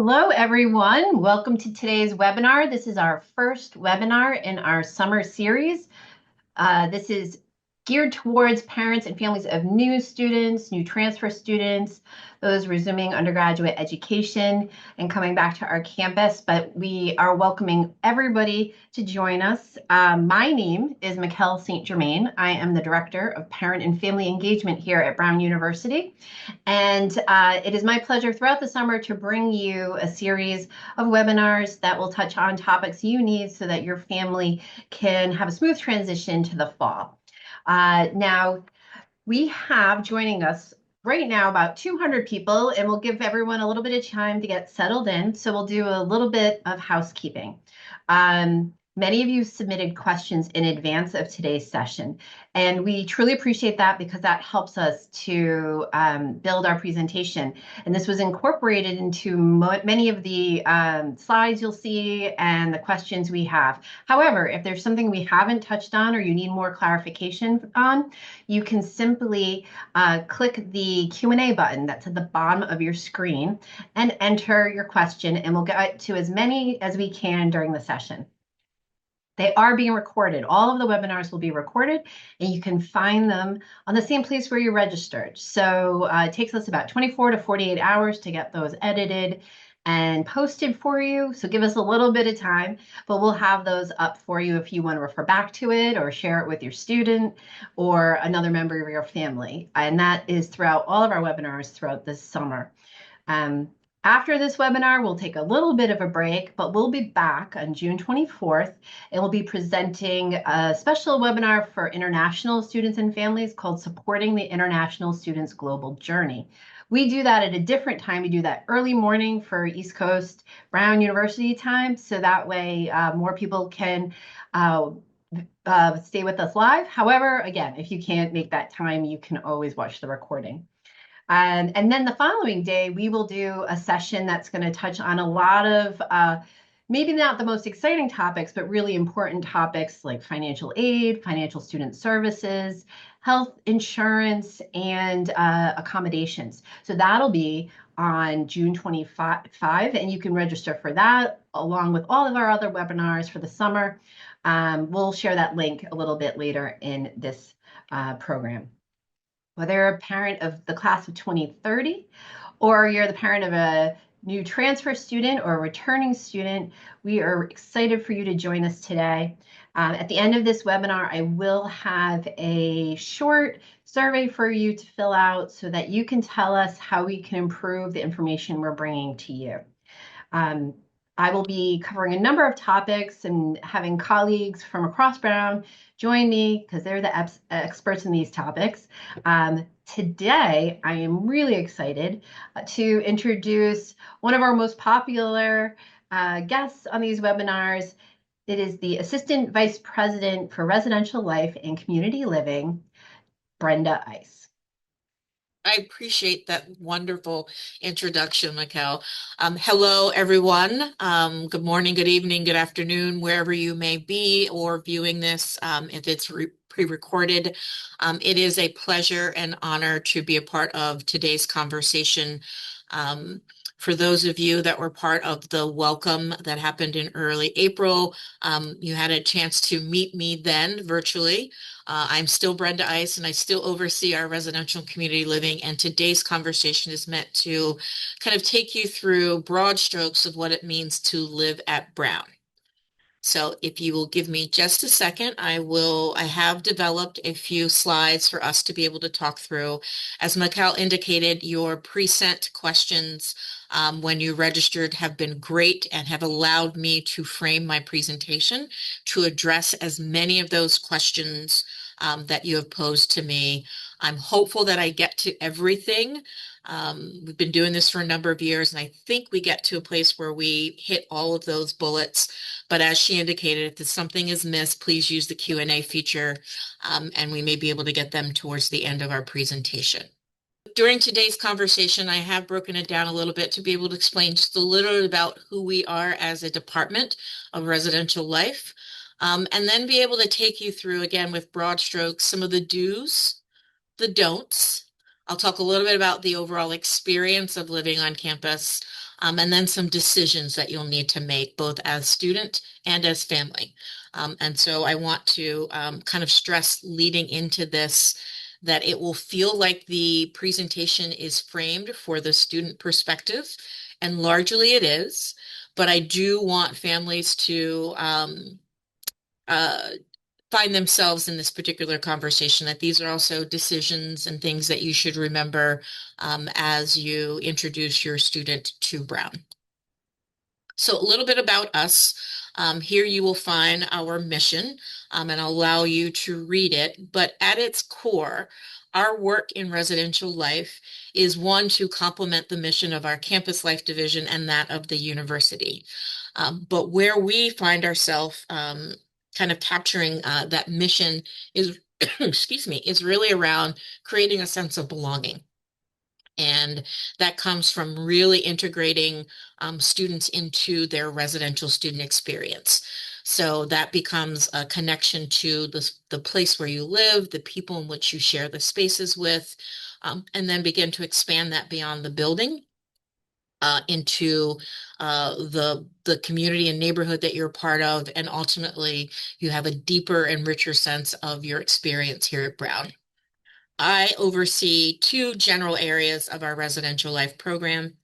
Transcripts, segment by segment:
Hello, everyone. Welcome to today's webinar. This is our first webinar in our summer series. This is geared towards parents and families of new students, new transfer students, those resuming undergraduate education and coming back to our campus, but we are welcoming everybody to join us. My name is Mikkel St. Germain. I am the Director of Parent and Family Engagement here at Brown University. And it is my pleasure throughout the summer to bring you a series of webinars that will touch on topics you need so that your family can have a smooth transition to the fall. Now, we have joining us right now about 200 people, and we'll give everyone a little bit of time to get settled in. So we'll do a little bit of housekeeping. Many of you submitted questions in advance of today's session, and we truly appreciate that because that helps us to build our presentation. And this was incorporated into many of the slides you'll see and the questions we have. However, if there's something we haven't touched on or you need more clarification on, you can simply click the Q&A button that's at the bottom of your screen and enter your question, and we'll get to as many as we can during the session. They are being recorded. All of the webinars will be recorded, and you can find them on the same place where you registered. So it takes us about 24 to 48 hours to get those edited and posted for you. So give us a little bit of time, but we'll have those up for you if you want to refer back to it or share it with your student or another member of your family. And that is throughout all of our webinars throughout this summer. After this webinar, we'll take a little bit of a break, but we'll be back on June 24th, and we'll be presenting a special webinar for international students and families called Supporting the International Students Global Journey. We do that at a different time. We do that early morning for East Coast Brown University time, so that way more people can stay with us live. However, again, if you can't make that time, you can always watch the recording. And then the following day, we will do a session that's going to touch on a lot of maybe not the most exciting topics, but really important topics like financial aid, financial student services, health insurance, and accommodations. So that'll be on June 25, and you can register for that along with all of our other webinars for the summer. We'll share that link a little bit later in this program. Whether you're a parent of the class of 2030 or you're the parent of a new transfer student or a returning student, we are excited for you to join us today. At the end of this webinar, I will have a short survey for you to fill out so that you can tell us how we can improve the information we're bringing to you. I will be covering a number of topics and having colleagues from across Brown join me because they're the experts in these topics. Today, I am really excited to introduce one of our most popular guests on these webinars. It is the Assistant Vice President for Residential Life and Community Living, Brenda Ice. I appreciate that wonderful introduction, Mikkel. Hello, everyone. Good morning, good evening, good afternoon, wherever you may be or viewing this, if it's pre-recorded. It is a pleasure and honor to be a part of today's conversation. For those of you that were part of the welcome that happened in early April, you had a chance to meet me then virtually. I'm still Brenda Ice, and I still oversee our residential community living. And today's conversation is meant to kind of take you through broad strokes of what it means to live at Brown. So if you will give me just a second, I have developed a few slides for us to be able to talk through. As Mikkel indicated, your pre-sent questions when you registered have been great and have allowed me to frame my presentation to address as many of those questions that you have posed to me. I'm hopeful that I get to everything. We've been doing this for a number of years, and I think we get to a place where we hit all of those bullets. But as she indicated, if something is missed, please use the Q&A feature, and we may be able to get them towards the end of our presentation. During today's conversation, I have broken it down a little bit to be able to explain just a little bit about who we are as a Department of Residential Life, and then be able to take you through, again, with broad strokes, some of the do's, the don'ts. I'll talk a little bit about the overall experience of living on campus, and then some decisions that you'll need to make both as student and as family. And so I want to kind of stress leading into this that it will feel like the presentation is framed for the student perspective, and largely it is, but I do want families to uh, find themselves in this particular conversation, that these are also decisions and things that you should remember as you introduce your student to Brown. So a little bit about us. Here you will find our mission, and I'll allow you to read it. But at its core, our work in residential life is one to complement the mission of our campus life division and that of the university. But where we find ourselves kind of capturing that mission is, excuse me, is really around creating a sense of belonging. And that comes from really integrating students into their residential student experience. So that becomes a connection to the place where you live, the people in which you share the spaces with, and then begin to expand that beyond the building into the community and neighborhood that you're part of. And ultimately, you have a deeper and richer sense of your experience here at Brown. I oversee two general areas of our residential life program.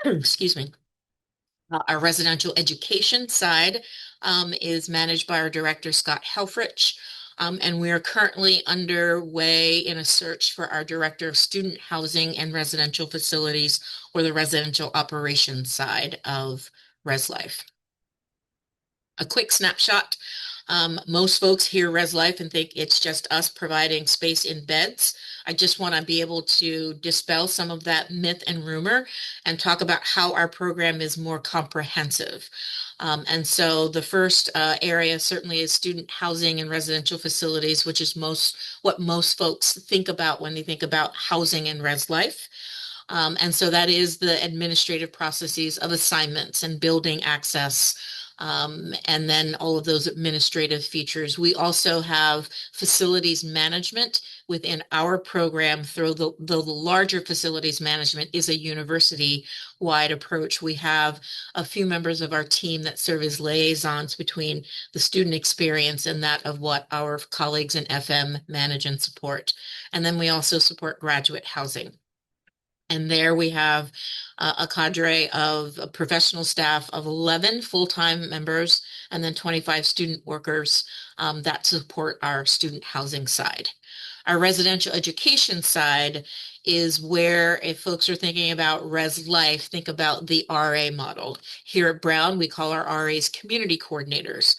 Excuse me. Our residential education side is managed by our director, Scott Helfrich. And we are currently underway in a search for our director of student housing and residential facilities, or the residential operations side of Res Life. A quick snapshot. Most folks hear Res Life and think it's just us providing space in beds. I just want to be able to dispel some of that myth and rumor and talk about how our program is more comprehensive. And so the first area certainly is student housing and residential facilities, which is what most folks think about when they think about housing and Res Life. And so that is the administrative processes of assignments and building access, and then all of those administrative features. We also have facilities management within our program. Through the larger facilities management is a university-wide approach. We have a few members of our team that serve as liaisons between the student experience and that of what our colleagues in FM manage and support. And then we also support graduate housing. And there we have a cadre of professional staff of 11 full-time members and then 25 student workers that support our student housing side. Our residential education side is where, if folks are thinking about Res Life, think about the RA model. Here at Brown, we call our RAs community coordinators,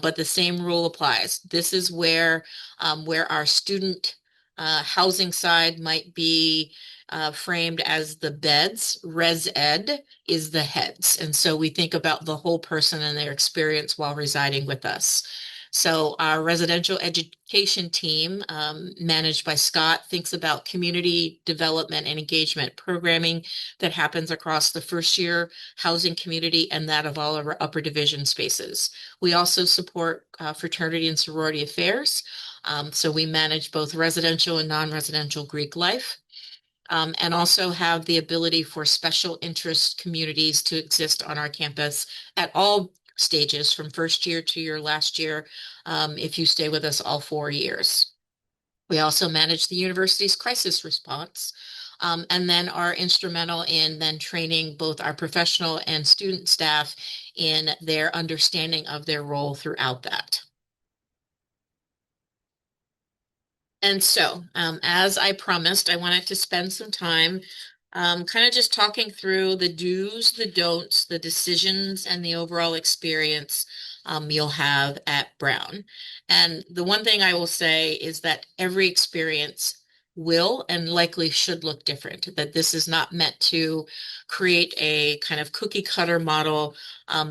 but the same rule applies. This is where our student housing side might be framed as the beds. Res Ed is the heads. And so we think about the whole person and their experience while residing with us. So our residential education team, managed by Scott, thinks about community development and engagement programming that happens across the first year housing community and that of all of our upper division spaces. We also support fraternity and sorority affairs. So we manage both residential and non-residential Greek life. And also have the ability for special interest communities to exist on our campus at all stages, from first year to your last year, if you stay with us all 4 years. We also manage the university's crisis response, and then are instrumental in then training both our professional and student staff in their understanding of their role throughout that. And so, as I promised, I wanted to spend some time kind of just talking through the do's, the don'ts, the decisions, and the overall experience you'll have at Brown. And the one thing I will say is that every experience will and likely should look different, that this is not meant to create a kind of cookie cutter model,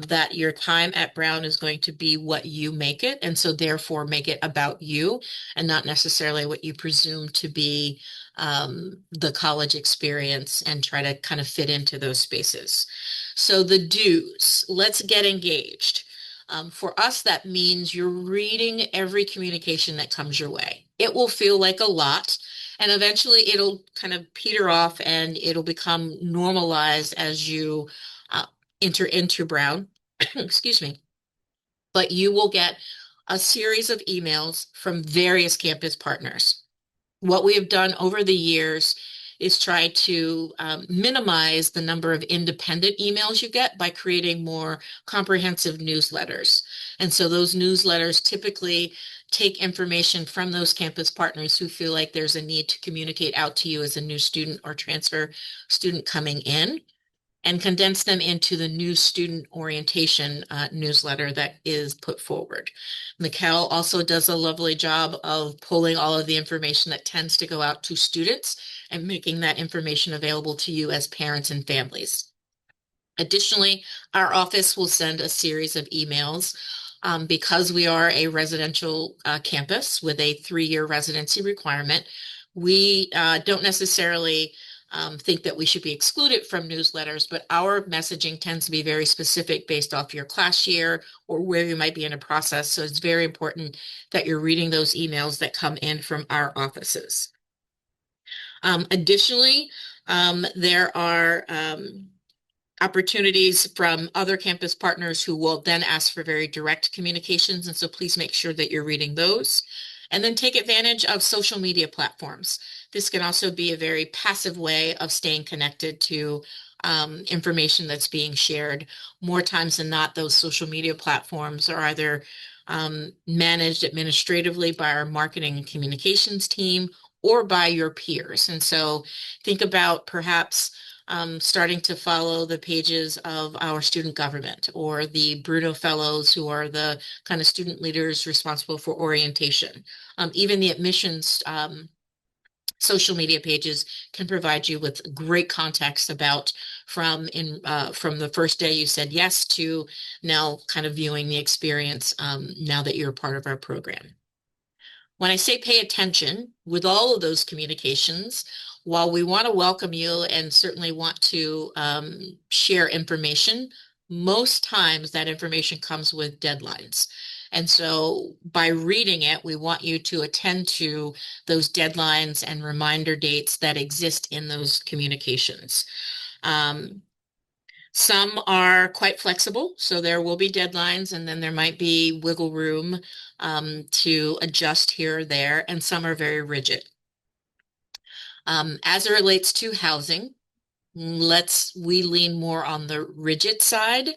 that your time at Brown is going to be what you make it, and so therefore make it about you and not necessarily what you presume to be the college experience, and try to kind of fit into those spaces. So the do's, let's get engaged. For us, that means you're reading every communication that comes your way. It will feel like a lot, And eventually it'll kind of peter off and it'll become normalized as you uh, enter into Brown. Excuse me. But you will get a series of emails from various campus partners. What we have done over the years is try to minimize the number of independent emails you get by creating more comprehensive newsletters. And so those newsletters typically take information from those campus partners who feel like there's a need to communicate out to you as a new student or transfer student coming in, and condense them into the new student orientation newsletter that is put forward. Mikkel also does a lovely job of pulling all of the information that tends to go out to students and making that information available to you as parents and families. Additionally, our office will send a series of emails because we are a residential campus with a 3-year residency requirement. We don't necessarily think that we should be excluded from newsletters, but our messaging tends to be very specific based off your class year or where you might be in a process. So it's very important that you're reading those emails that come in from our offices. Additionally, there are opportunities from other campus partners who will then ask for very direct communications. And so please make sure that you're reading those. And then take advantage of social media platforms. This can also be a very passive way of staying connected to information that's being shared. More times than not, those social media platforms are either managed administratively by our marketing and communications team or by your peers. And so think about perhaps starting to follow the pages of our student government or the Bruno Fellows, who are the kind of student leaders responsible for orientation. Even the admissions social media pages can provide you with great context about from the first day you said yes to now kind of viewing the experience now that you're a part of our program. When I say pay attention with all of those communications, while we want to welcome you and certainly want to share information, most times that information comes with deadlines. And so by reading it, we want you to attend to those deadlines and reminder dates that exist in those communications. Some are quite flexible, so there will be deadlines, and then there might be wiggle room to adjust here or there, and some are very rigid. As it relates to housing, we lean more on the rigid side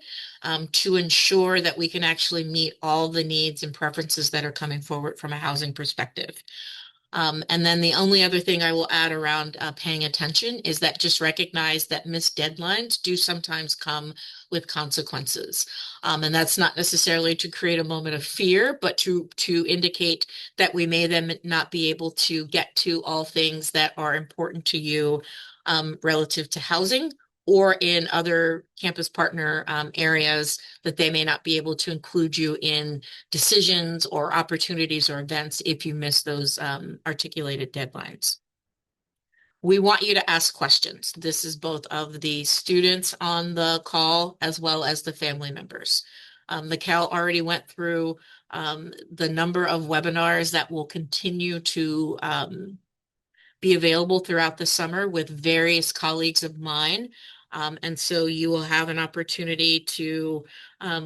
to ensure that we can actually meet all the needs and preferences that are coming forward from a housing perspective. And then the only other thing I will add around paying attention is that just recognize that missed deadlines do sometimes come with consequences. And that's not necessarily to create a moment of fear, but to indicate that we may then not be able to get to all things that are important to you relative to housing or in other campus partner areas that they may not be able to include you in decisions or opportunities or events if you miss those articulated deadlines. We want you to ask questions. This is both of the students on the call as well as the family members. Mikkel already went through the number of webinars that will continue to be available throughout the summer with various colleagues of mine. And so you will have an opportunity to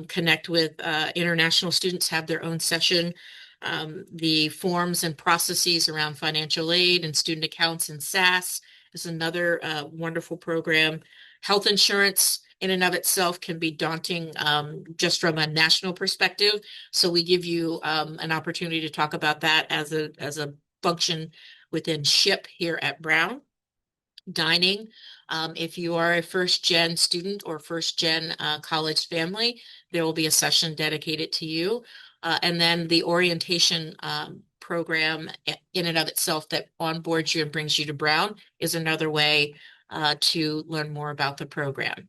connect with international students, have their own session. The forms and processes around financial aid and student accounts and SAS is another wonderful program. Health insurance in and of itself can be daunting just from a national perspective. So we give you an opportunity to talk about that as a function within SHIP here at Brown. Dining, if you are a first-gen student or first-gen college family, there will be a session dedicated to you. And then the orientation program in and of itself that onboards you and brings you to Brown is another way to learn more about the program.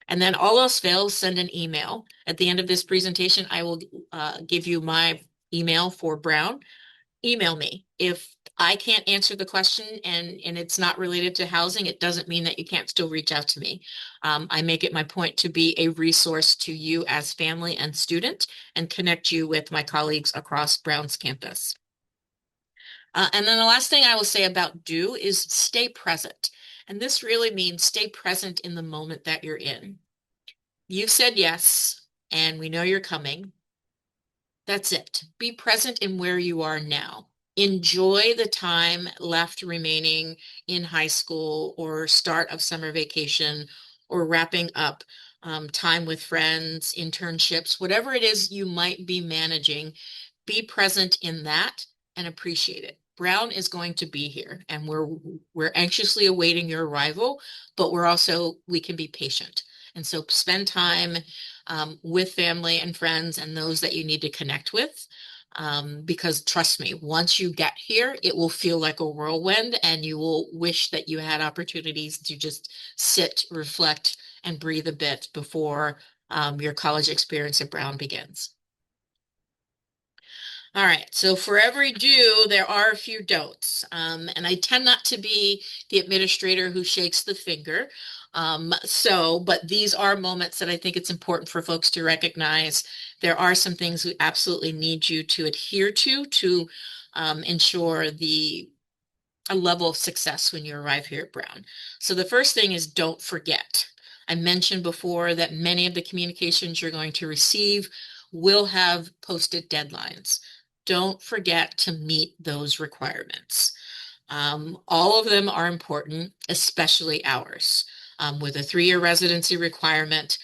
And then all else fails, send an email. At the end of this presentation, I will give you my email for Brown. Email me. If I can't answer the question and it's not related to housing, it doesn't mean that you can't still reach out to me. I make it my point to be a resource to you as family and student and connect you with my colleagues across Brown's campus. And then the last thing I will say about do is stay present. And this really means stay present in the moment that you're in. You've said yes, and we know you're coming. That's it. Be present in where you are now. Enjoy the time left remaining in high school or start of summer vacation or wrapping up time with friends, internships, whatever it is you might be managing. Be present in that and appreciate it. Brown is going to be here, and we're anxiously awaiting your arrival, but we can be patient. And so spend time with family and friends and those that you need to connect with. Because trust me, once you get here, it will feel like a whirlwind, and you will wish that you had opportunities to just sit, reflect, and breathe a bit before your college experience at Brown begins. All right, so for every do, there are a few don'ts. And I tend not to be the administrator who shakes the finger. But these are moments that I think it's important for folks to recognize. There are some things we absolutely need you to adhere to ensure a level of success when you arrive here at Brown. So the first thing is don't forget. I mentioned before that many of the communications you're going to receive will have posted deadlines. Don't forget to meet those requirements. All of them are important, especially ours. With a 3-year residency requirement,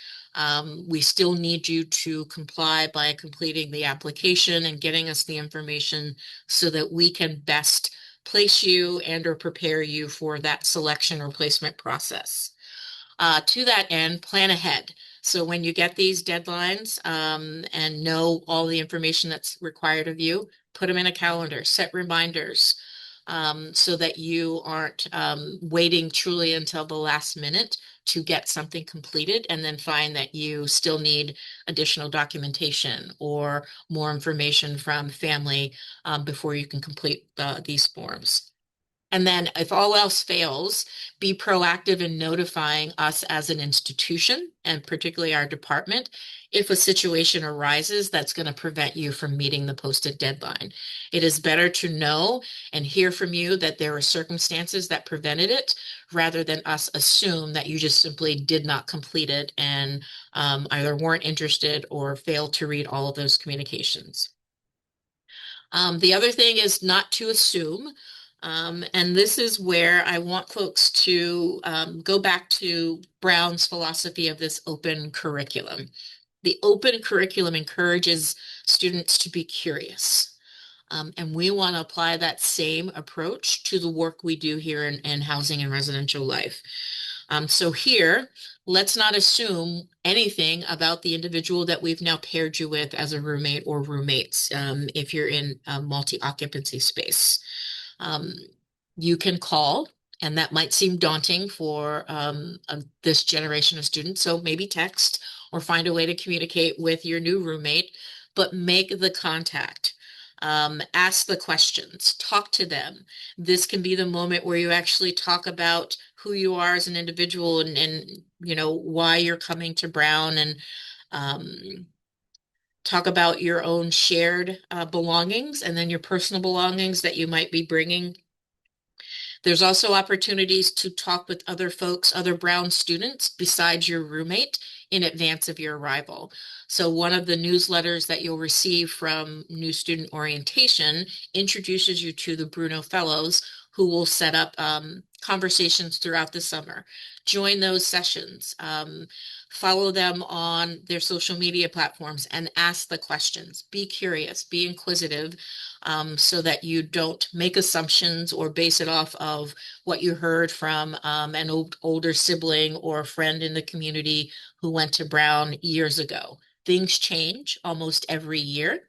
we still need you to comply by completing the application and getting us the information so that we can best place you and or prepare you for that selection or placement process. To that end, plan ahead. So when you get these deadlines and know all the information that's required of you, put them in a calendar, set reminders so that you aren't waiting truly until the last minute to get something completed and then find that you still need additional documentation or more information from family before you can complete these forms. And then if all else fails, be proactive in notifying us as an institution and particularly our department if a situation arises that's going to prevent you from meeting the posted deadline. It is better to know and hear from you that there are circumstances that prevented it rather than us assume that you just simply did not complete it and either weren't interested or failed to read all of those communications. The other thing is not to assume. And this is where I want folks to go back to Brown's philosophy of this open curriculum. The open curriculum encourages students to be curious. And we want to apply that same approach to the work we do here in housing and residential life. So here, let's not assume anything about the individual that we've now paired you with as a roommate or roommates if you're in a multi-occupancy space. Um, you can call, and that might seem daunting for this generation of students. So maybe text or find a way to communicate with your new roommate, but make the contact. Ask the questions, talk to them. This can be the moment where you actually talk about who you are as an individual and why you're coming to Brown and um, talk about your own shared belongings and then your personal belongings that you might be bringing. There's also opportunities to talk with other folks, other Brown students besides your roommate in advance of your arrival. So one of the newsletters that you'll receive from New Student Orientation introduces you to the Bruno Fellows, who will set up conversations throughout the summer. Join those sessions. Follow them on their social media platforms and ask the questions. Be curious, be inquisitive, so that you don't make assumptions or base it off of what you heard from an older sibling or a friend in the community who went to Brown years ago. Things change almost every year.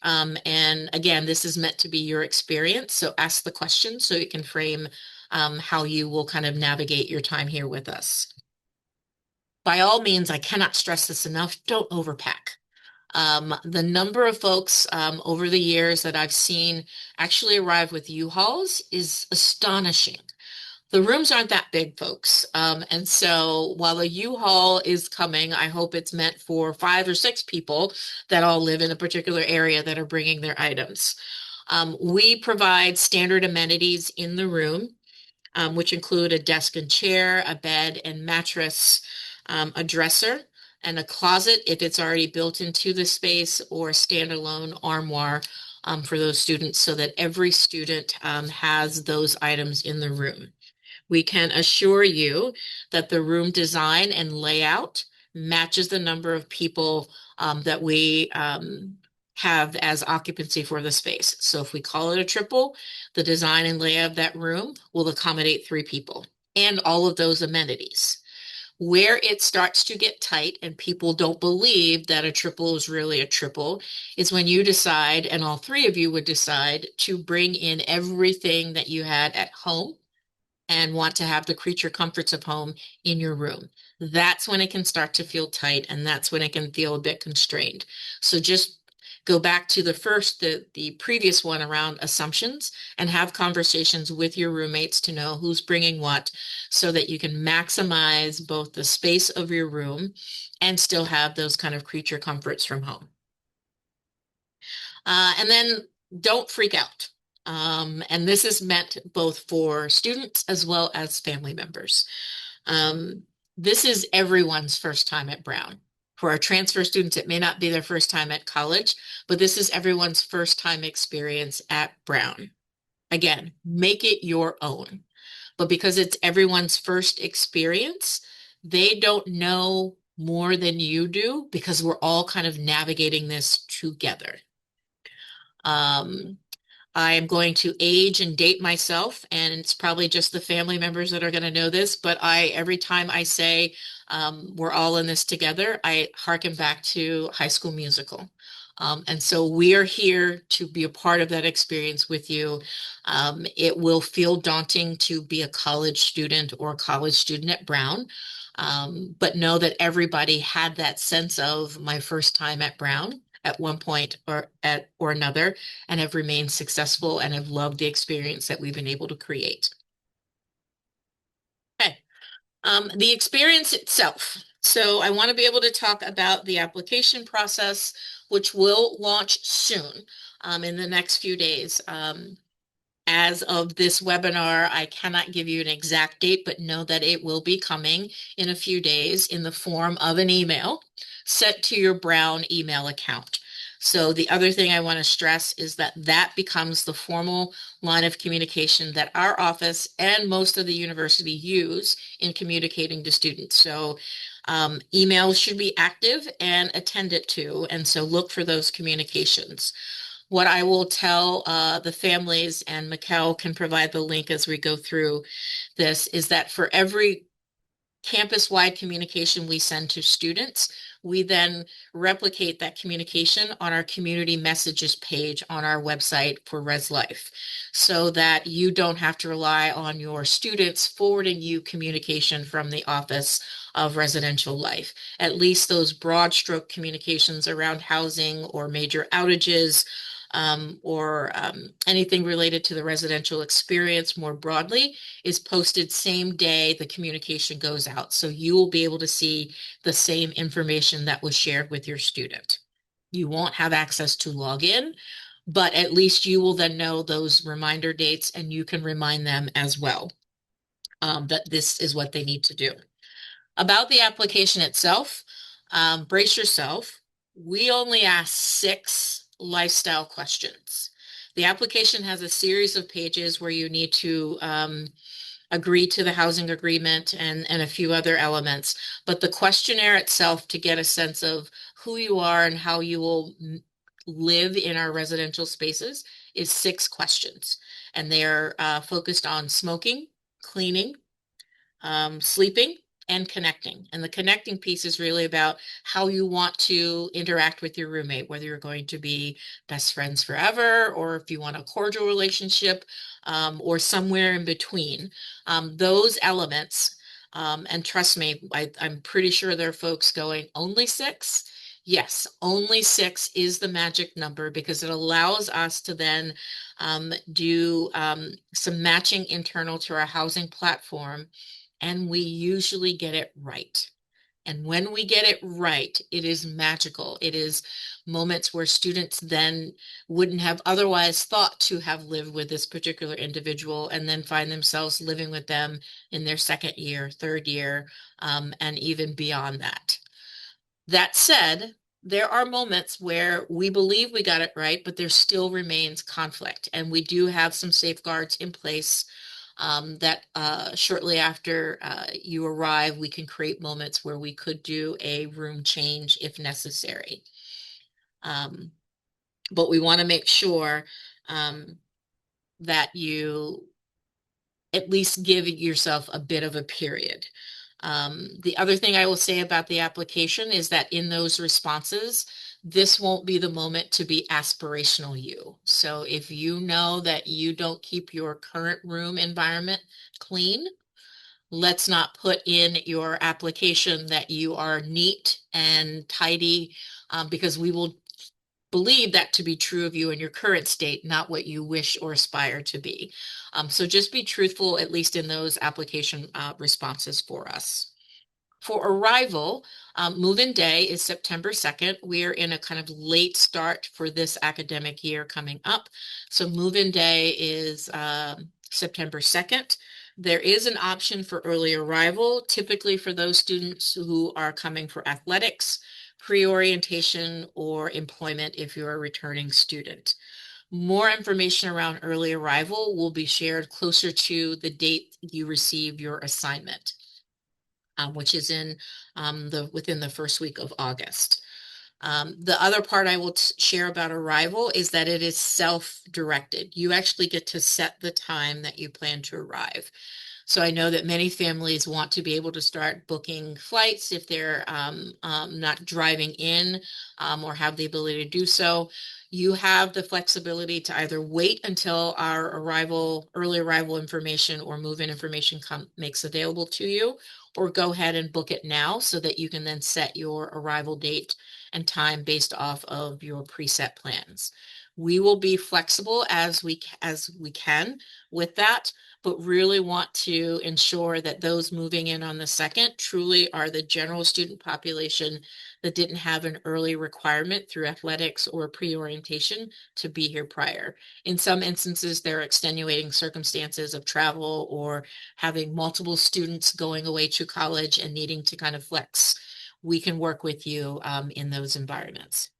And again, this is meant to be your experience. So ask the questions so you can frame how you will kind of navigate your time here with us. By all means, I cannot stress this enough, don't overpack. The number of folks over the years that I've seen actually arrive with U-Hauls is astonishing. The rooms aren't that big, folks. And so while a U-Haul is coming, I hope it's meant for 5 or 6 people that all live in a particular area that are bringing their items. We provide standard amenities in the room, which include a desk and chair, a bed and mattress, a dresser, and a closet if it's already built into the space, or a standalone armoire for those students, so that every student has those items in the room. We can assure you that the room design and layout matches the number of people that we have as occupancy for the space. So if we call it a triple, the design and layout of that room will accommodate 3 people and all of those amenities. Where it starts to get tight and people don't believe that a triple is really a triple is when you decide, and all 3 of you would decide, to bring in everything that you had at home and want to have the creature comforts of home in your room. That's when it can start to feel tight, and that's when it can feel a bit constrained. So just go back to the previous one around assumptions, and have conversations with your roommates to know who's bringing what, so that you can maximize both the space of your room and still have those kind of creature comforts from home. And then don't freak out. And this is meant both for students as well as family members. Um, this is everyone's first time at Brown. For our transfer students, it may not be their first time at college, but this is everyone's first time experience at Brown. Again, make it your own. But because it's everyone's first experience, they don't know more than you do, because we're all kind of navigating this together. Um, I am going to age and date myself, and it's probably just the family members that are going to know this, but every time I say we're all in this together, I hearken back to High School Musical. And so we are here to be a part of that experience with you. It will feel daunting to be a college student or a college student at Brown, but know that everybody had that sense of my first time at Brown at one point or another, and have remained successful and have loved the experience that we've been able to create. Okay. The experience itself. So I want to be able to talk about the application process, which will launch soon, in the next few days. As of this webinar, I cannot give you an exact date, but know that it will be coming in a few days in the form of an email sent to your Brown email account. So the other thing I want to stress is that that becomes the formal line of communication that our office and most of the university use in communicating to students. So emails should be active and attended to, and so look for those communications. What I will tell the families, and Mikkel can provide the link as we go through this, is that for every campus-wide communication we send to students, we then replicate that communication on our community messages page on our website for Res Life, so that you don't have to rely on your students forwarding you communication from the Office of Residential Life. At least those broad stroke communications around housing or major outages, or anything related to the residential experience more broadly, is posted same day the communication goes out. So you will be able to see the same information that was shared with your student. You won't have access to log in, but at least you will then know those reminder dates, and you can remind them as well that this is what they need to do. About the application itself, brace yourself. We only ask 6 lifestyle questions. The application has a series of pages where you need to agree to the housing agreement and a few other elements. But the questionnaire itself, to get a sense of who you are and how you will live in our residential spaces, is 6 questions. And they are focused on smoking, cleaning, sleeping, and connecting. And the connecting piece is really about how you want to interact with your roommate, whether you're going to be best friends forever, or if you want a cordial relationship, or somewhere in between. Those elements, and trust me, I'm pretty sure there are folks going, only 6? Yes, only 6 is the magic number, because it allows us to then do some matching internal to our housing platform, and we usually get it right. And when we get it right, it is magical. It is moments where students then wouldn't have otherwise thought to have lived with this particular individual and then find themselves living with them in their second year, third year, and even beyond that. That said, there are moments where we believe we got it right, but there still remains conflict. And we do have some safeguards in place that shortly after you arrive, we can create moments where we could do a room change if necessary. Um, but we want to make sure um, that you at least give yourself a bit of a period. The other thing I will say about the application is that in those responses, this won't be the moment to be aspirational you. So if you know that you don't keep your current room environment clean, let's not put in your application that you are neat and tidy, because we will believe that to be true of you in your current state, not what you wish or aspire to be. So just be truthful, at least in those application responses for us. For arrival, move-in day is September 2nd. We are in a kind of late start for this academic year coming up. So move-in day is September 2nd. There is an option for early arrival, typically for those students who are coming for athletics, pre-orientation, or employment if you're a returning student. More information around early arrival will be shared closer to the date you receive your assignment, which is in within the first week of August. The other part I will share about arrival is that it is self-directed. You actually get to set the time that you plan to arrive. So I know that many families want to be able to start booking flights if they're not driving in or have the ability to do so. You have the flexibility to either wait until our early arrival information or move-in information makes available to you, or go ahead and book it now so that you can then set your arrival date and time based off of your preset plans. We will be flexible as we can with that, but really want to ensure that those moving in on the 2nd truly are the general student population that didn't have an early requirement through athletics or pre-orientation to be here prior. In some instances, there are extenuating circumstances of travel or having multiple students going away to college and needing to kind of flex. We can work with you in those environments.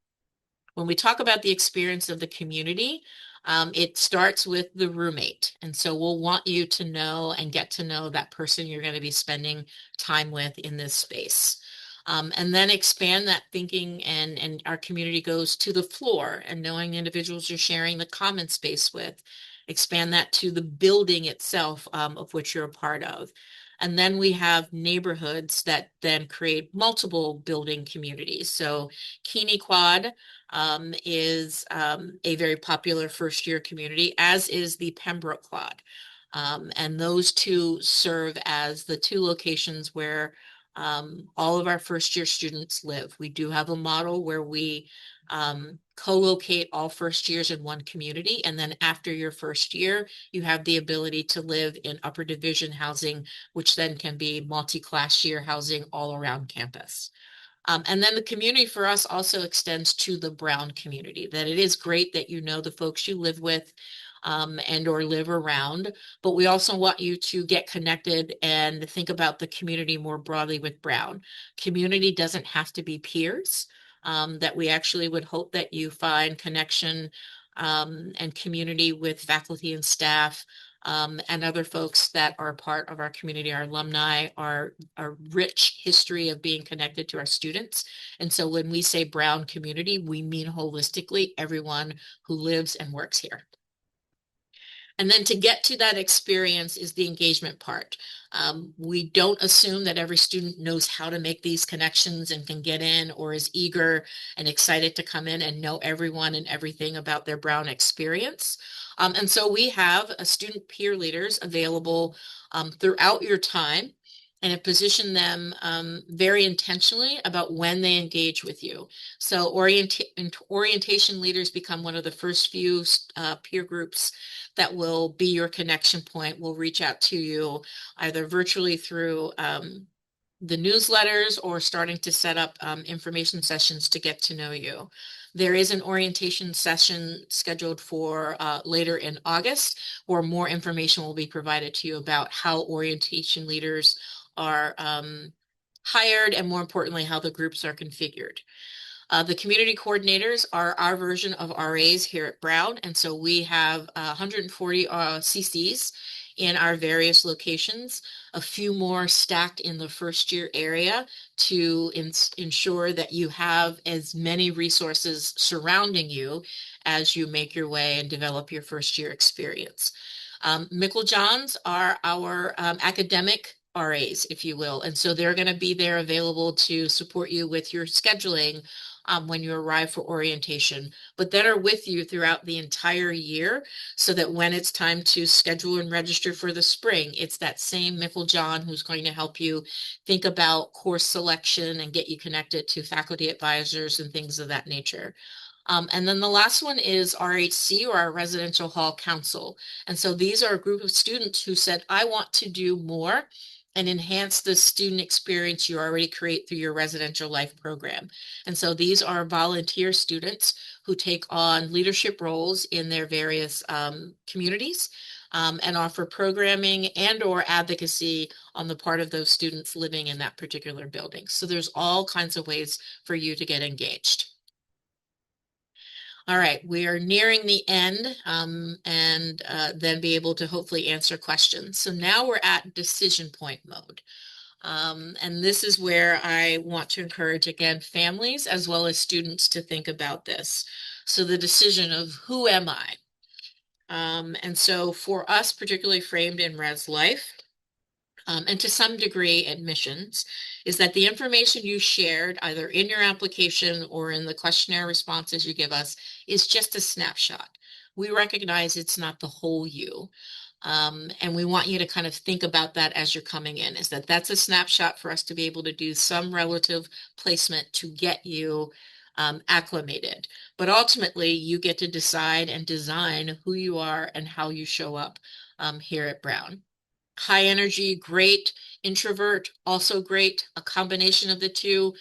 When we talk about the experience of the community, it starts with the roommate. And so we'll want you to know and get to know that person you're going to be spending time with in this space. And then expand that thinking, and our community goes to the floor and knowing the individuals you're sharing the common space with. Expand that to the building itself of which you're a part of. And then we have neighborhoods that then create multiple building communities. So Keeney Quad is a very popular first year community, as is the Pembroke Quad. And those two serve as the two locations where all of our first year students live. We do have a model where we co-locate all first years in one community. And then after your first year, you have the ability to live in upper division housing, which then can be multi-class year housing all around campus. And then the community for us also extends to the Brown community, that it is great that you know the folks you live with and or live around, but we also want you to get connected and think about the community more broadly with Brown. Community doesn't have to be peers, that we actually would hope that you find connection and community with faculty and staff, and other folks that are part of our community, our alumni, our rich history of being connected to our students. And so when we say Brown community, we mean holistically everyone who lives and works here. And then to get to that experience is the engagement part. We don't assume that every student knows how to make these connections and can get in or is eager and excited to come in and know everyone and everything about their Brown experience. And so we have student peer leaders available throughout your time, and have positioned them very intentionally about when they engage with you. So orientation leaders become one of the first few peer groups that will be your connection point, will reach out to you either virtually through the newsletters or starting to set up information sessions to get to know you. There is an orientation session scheduled for later in August, where more information will be provided to you about how orientation leaders are hired, and more importantly, how the groups are configured. The community coordinators are our version of RAs here at Brown, and so we have 140 CCs in our various locations, a few more stacked in the first year area to ensure that you have as many resources surrounding you as you make your way and develop your first year experience. Johns are our academic RAs, if you will, and so they're going to be there available to support you with your scheduling when you arrive for orientation, but that are with you throughout the entire year so that when it's time to schedule and register for the spring, it's that same John who's going to help you think about course selection and get you connected to faculty advisors and things of that nature. And then the last one is RHC, or our Residential Hall Council. And so these are a group of students who said, I want to do more and enhance the student experience you already create through your residential life program. And so these are volunteer students who take on leadership roles in their various communities and offer programming and or advocacy on the part of those students living in that particular building. So there's all kinds of ways for you to get engaged. All right, we are nearing the end and then be able to hopefully answer questions. So now we're at decision point mode. And this is where I want to encourage, again, families as well as students to think about this. So the decision of who am I? And so for us, particularly framed in Res Life, and to some degree admissions, is that the information you shared either in your application or in the questionnaire responses you give us is just a snapshot. We recognize it's not the whole you. And we want you to kind of think about that as you're coming in, is that that's a snapshot for us to be able to do some relative placement to get you acclimated. But ultimately, you get to decide and design who you are and how you show up here at Brown. High energy, great. Introvert, also great. A combination of the two,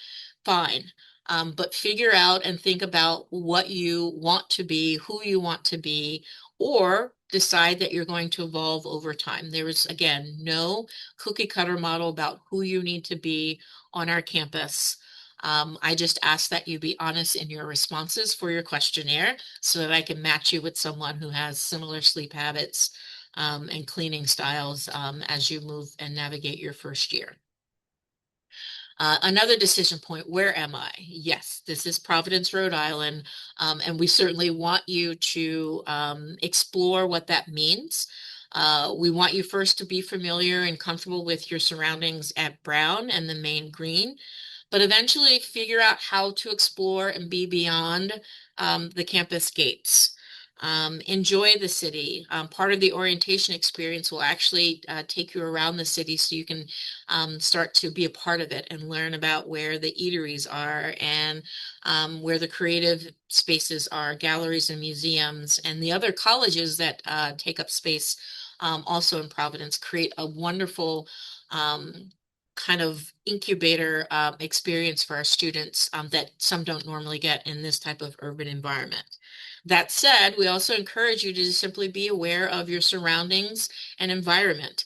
fine. But figure out and think about what you want to be, who you want to be, or decide that you're going to evolve over time. There is, again, no cookie cutter model about who you need to be on our campus. I just ask that you be honest in your responses for your questionnaire so that I can match you with someone who has similar sleep habits and cleaning styles as you move and navigate your first year. Another decision point, where am I? Yes, this is Providence, Rhode Island, and we certainly want you to explore what that means. We want you first to be familiar and comfortable with your surroundings at Brown and the main green, but eventually figure out how to explore and be beyond the campus gates. Enjoy the city. Part of the orientation experience will actually take you around the city so you can start to be a part of it and learn about where the eateries are and where the creative spaces are, galleries and museums, and the other colleges that take up space also in Providence create a wonderful kind of incubator experience for our students that some don't normally get in this type of urban environment. That said, we also encourage you to simply be aware of your surroundings and environment.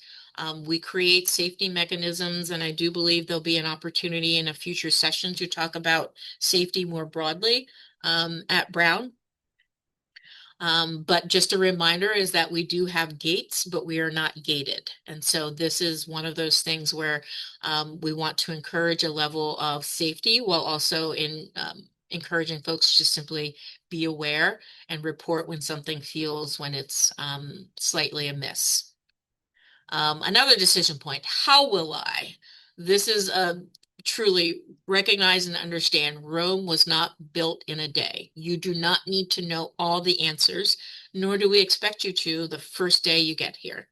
We create safety mechanisms, and I do believe there'll be an opportunity in a future session to talk about safety more broadly at Brown. But just a reminder is that we do have gates, but we are not gated. And so this is one of those things where we want to encourage a level of safety while also encouraging folks to simply be aware and report when something feels when it's slightly amiss. Another decision point, how will I? This is truly recognize and understand Rome was not built in a day. You do not need to know all the answers, nor do we expect you to the first day you get here.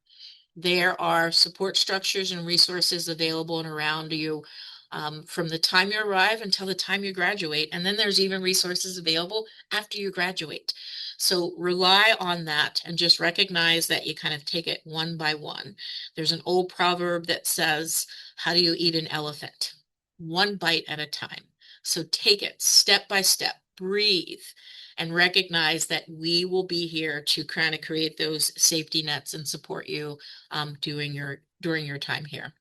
There are support structures and resources available and around you from the time you arrive until the time you graduate. And then there's even resources available after you graduate. So rely on that and just recognize that you kind of take it one by one. There's an old proverb that says, how do you eat an elephant? One bite at a time. So take it step by step, breathe, and recognize that we will be here to kind of create those safety nets and support you during your time here.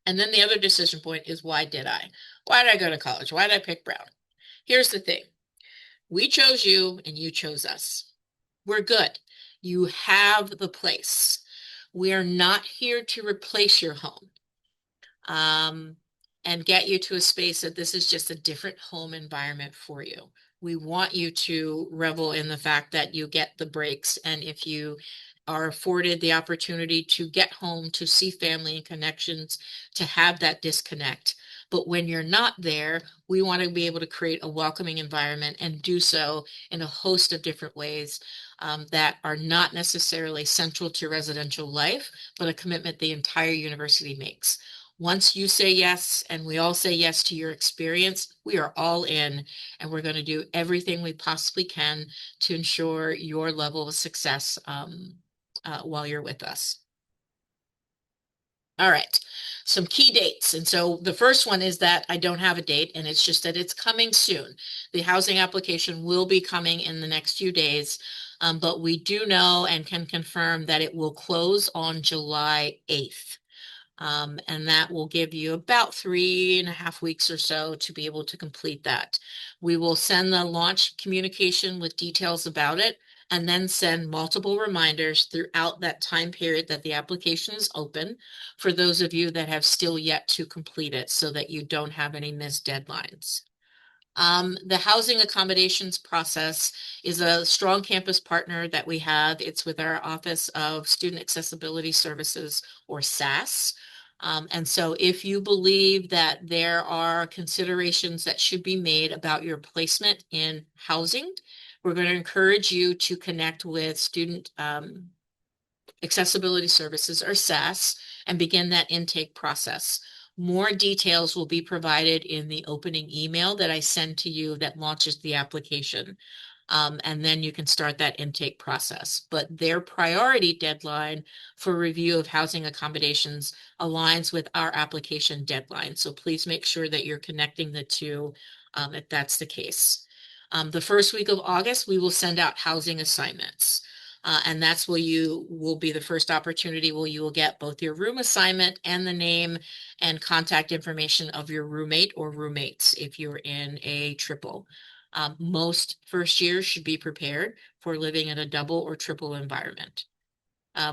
And then the other decision point is, why did I? Why did I go to college? Why did I pick Brown? Here's the thing. We chose you and you chose us. We're good. You have the place. We are not here to replace your home, and get you to a space that this is just a different home environment for you. We want you to revel in the fact that you get the breaks. And if you are afforded the opportunity to get home, to see family and connections, to have that disconnect. But when you're not there, we want to be able to create a welcoming environment and do so in a host of different ways that are not necessarily central to residential life, but a commitment the entire university makes. Once you say yes, and we all say yes to your experience, we are all in, and we're going to do everything we possibly can to ensure your level of success while you're with us. All right, some key dates. And so the first one is that I don't have a date, and it's just that it's coming soon. The housing application will be coming in the next few days, but we do know and can confirm that it will close on July 8th. And that will give you about 3.5 weeks or so to be able to complete that. We will send the launch communication with details about it, and then send multiple reminders throughout that time period that the application is open for those of you that have still yet to complete it, so that you don't have any missed deadlines. The housing accommodations process is a strong campus partner that we have. It's with our Office of Student Accessibility Services, or SAS. And so if you believe that there are considerations that should be made about your placement in housing, we're going to encourage you to connect with Student Accessibility Services, or SAS, and begin that intake process. More details will be provided in the opening email that I send to you that launches the application. And then you can start that intake process. But their priority deadline for review of housing accommodations aligns with our application deadline. So please make sure that you're connecting the two if that's the case. The first week of August, we will send out housing assignments. And that's where you will be the first opportunity where you will get both your room assignment and the name and contact information of your roommate or roommates if you're in a triple. Most first years should be prepared for living in a double or triple environment.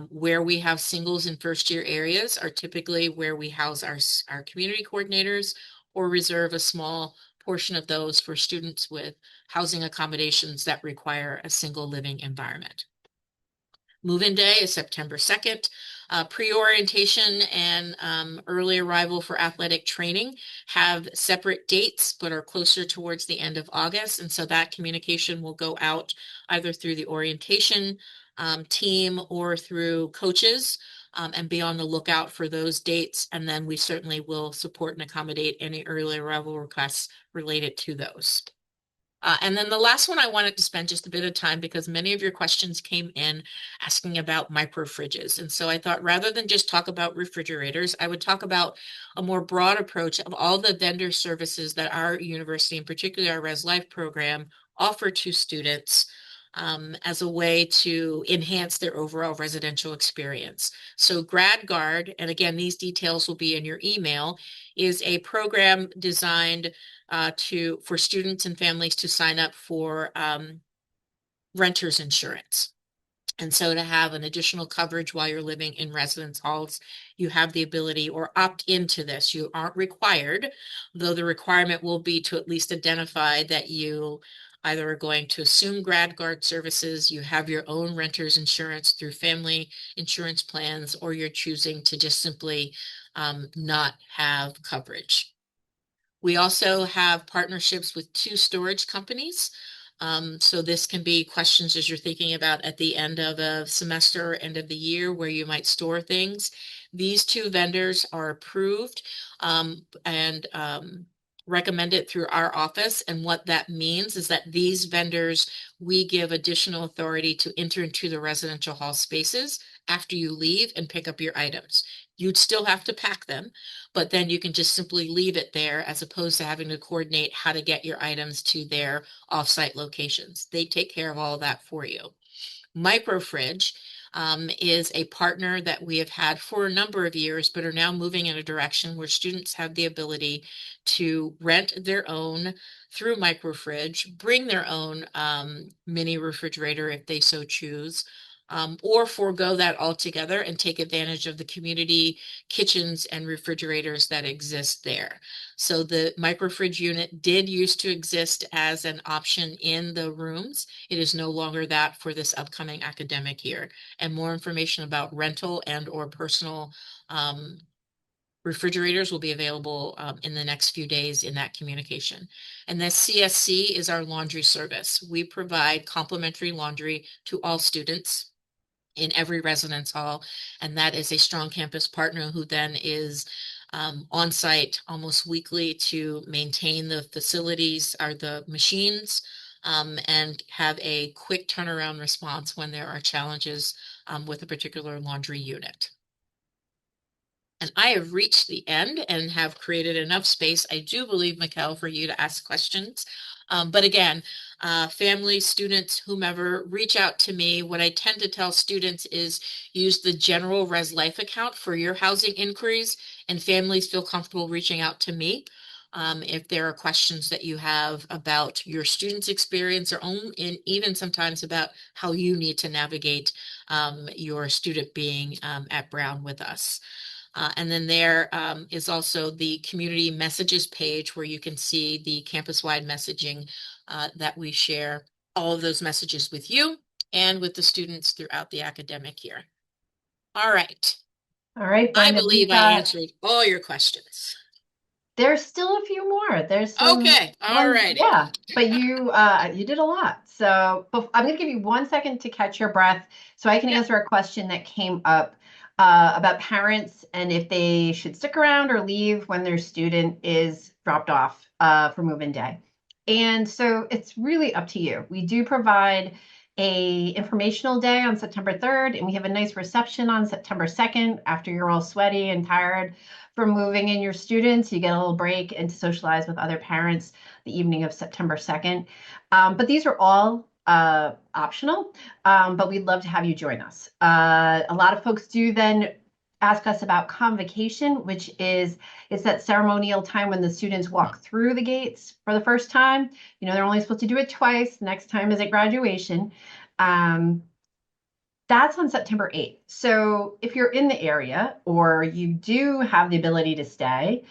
Where we have singles in first year areas are typically where we house our community coordinators, or reserve a small portion of those for students with housing accommodations that require a single living environment. Move-in day is September 2nd. Pre-orientation and early arrival for athletic training have separate dates, but are closer towards the end of August. And so that communication will go out either through the orientation team or through coaches, and be on the lookout for those dates. And then we certainly will support and accommodate any early arrival requests related to those. And then the last one, I wanted to spend just a bit of time because many of your questions came in asking about micro fridges. And so I thought, rather than just talk about refrigerators, I would talk about a more broad approach of all the vendor services that our university, and particularly our Res Life program, offer to students as a way to enhance their overall residential experience. So GradGuard, and again, these details will be in your email, is a program designed for students and families to sign up for renter's insurance. And so to have an additional coverage while you're living in residence halls, you have the ability, or opt into this. You aren't required, though the requirement will be to at least identify that you either are going to assume GradGuard services, you have your own renter's insurance through family insurance plans, or you're choosing to just simply not have coverage. We also have partnerships with 2 storage companies. So this can be questions as you're thinking about at the end of a semester or end of the year where you might store things. These 2 vendors are approved and recommend it through our office. And what that means is that these vendors, we give additional authority to enter into the residential hall spaces after you leave and pick up your items. You'd still have to pack them, but then you can just simply leave it there as opposed to having to coordinate how to get your items to their offsite locations. They take care of all of that for you. Microfridge is a partner that we have had for a number of years, but are now moving in a direction where students have the ability to rent their own through Microfridge, bring their own mini refrigerator if they so choose, or forego that altogether and take advantage of the community kitchens and refrigerators that exist there. So the microfridge unit did used to exist as an option in the rooms. It is no longer that for this upcoming academic year. And more information about rental and or personal refrigerators will be available in the next few days in that communication. And the CSC is our laundry service. We provide complimentary laundry to all students in every residence hall, and that is a strong campus partner who then is on site almost weekly to maintain the facilities or the machines and have a quick turnaround response when there are challenges with a particular laundry unit. And I have reached the end and have created enough space, I do believe, Mikkel, for you to ask questions. But again, families, students, whomever, reach out to me. What I tend to tell students is use the general Res Life account for your housing inquiries, and families feel comfortable reaching out to me. If there are questions that you have about your student's experience or even sometimes about how you need to navigate your student being at Brown with us. And then there is also the community messages page where you can see the campus-wide messaging that we share all of those messages with you and with the students throughout the academic year. All right. All right, I Brenda, believe I answered all your questions. there's still a few more. There's some Okay. All ones, righty. yeah, but you did a lot. So I'm going to give you 1 second to catch your breath so I can Yep. answer a question that came up about parents and if they should stick around or leave when their student is dropped off for move-in day. And so it's really up to you. We do provide a informational day on September 3rd, and we have a nice reception on September 2nd after you're all sweaty and tired from moving in your students. You get a little break and to socialize with other parents the evening of September 2nd. But these are all optional, but we'd love to have you join us. A lot of folks do then ask us about convocation, which is it's that ceremonial time when the students walk through the gates for the first time. You know, they're only supposed to do it twice. Next time is at graduation. That's on September 8th. So if you're in the area or you do have the ability to stay,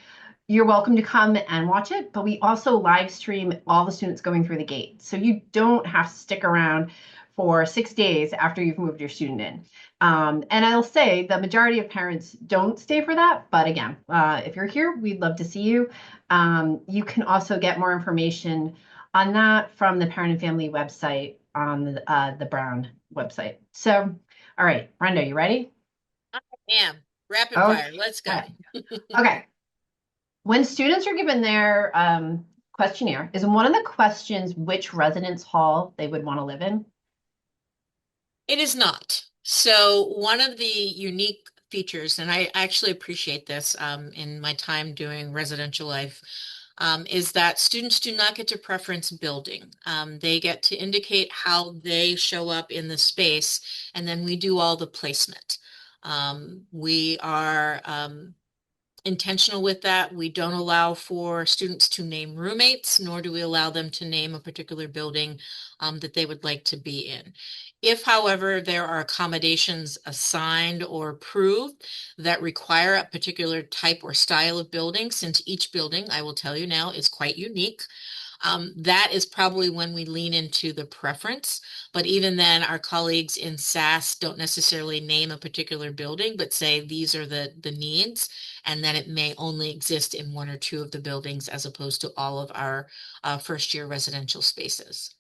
you're welcome to come and watch it. But we also live stream all the students going through the gate. So you don't have to stick around for 6 days after you've moved your student in. And I'll say the majority of parents don't stay for that. But again, if you're here, we'd love to see you. You can also get more information on that from the Parent and Family website on the Brown website. So, all right, Brenda, you ready? I am. Rapid Okay. fire. Let's go. Okay. When students are given their questionnaire, is one of the questions which residence hall they would want to live in? It is not. So one of the unique features, and I actually appreciate this in my time doing residential life, is that students do not get to preference building. They get to indicate how they show up in the space, and then we do all the placement. We are intentional with that. We don't allow for students to name roommates, nor do we allow them to name a particular building that they would like to be in. If, however, there are accommodations assigned or approved that require a particular type or style of building, since each building, I will tell you now, is quite unique, that is probably when we lean into the preference. But even then, our colleagues in SAS don't necessarily name a particular building, but say these are the needs, and then it may only exist in one or two of the buildings as opposed to all of our first year residential spaces.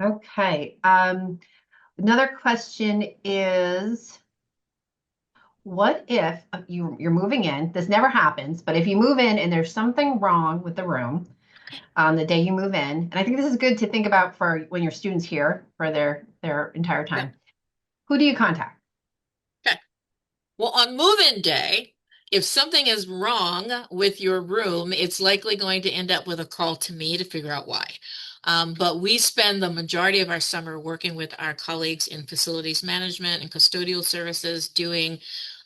Okay. Another question is, what if you're moving in? This never happens, but if you move in and there's something wrong with the room on the day you move in, and I think this is good to think about for when your students here for their entire Yeah. time. Who do you contact? Okay. Well, on move-in day, if something is wrong with your room, it's likely going to end up with a call to me to figure out why. But we spend the majority of our summer working with our colleagues in facilities management and custodial services doing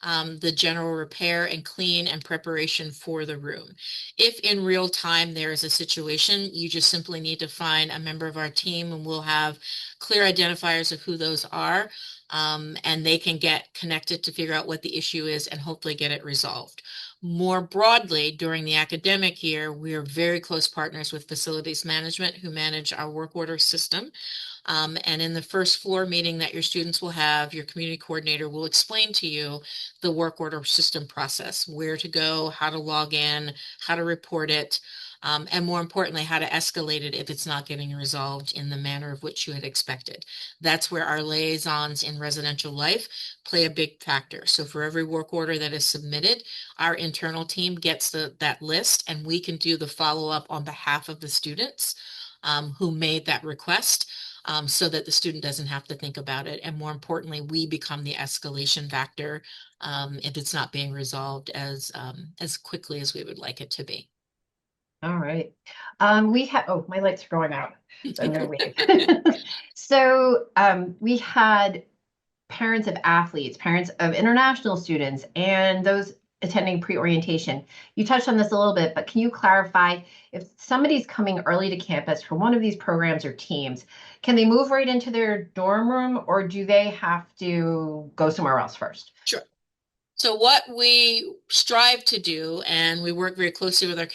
the general repair and clean and preparation for the room. If in real time there is a situation, you just simply need to find a member of our team and we'll have clear identifiers of who those are, and they can get connected to figure out what the issue is and hopefully get it resolved. More broadly, during the academic year, we are very close partners with facilities management who manage our work order system. And in the first floor meeting that your students will have, your community coordinator will explain to you the work order system process, where to go, how to log in, how to report it, and more importantly, how to escalate it if it's not getting resolved in the manner of which you had expected. That's where our liaisons in residential life play a big factor. So for every work order that is submitted, our internal team gets that list and we can do the follow-up on behalf of the students who made that request, so that the student doesn't have to think about it. And more importantly, we become the escalation factor if it's not being resolved as quickly as we would like it to be. All right. We have, oh, my lights are going out, so I'm going to wave. So we had parents of athletes, parents of international students, and those attending pre-orientation. You touched on this a little bit, but can you clarify if somebody's coming early to campus for one of these programs or teams, can they move right into their dorm room or do they have to go somewhere else first? Sure. So what we strive to do, and we work very closely with our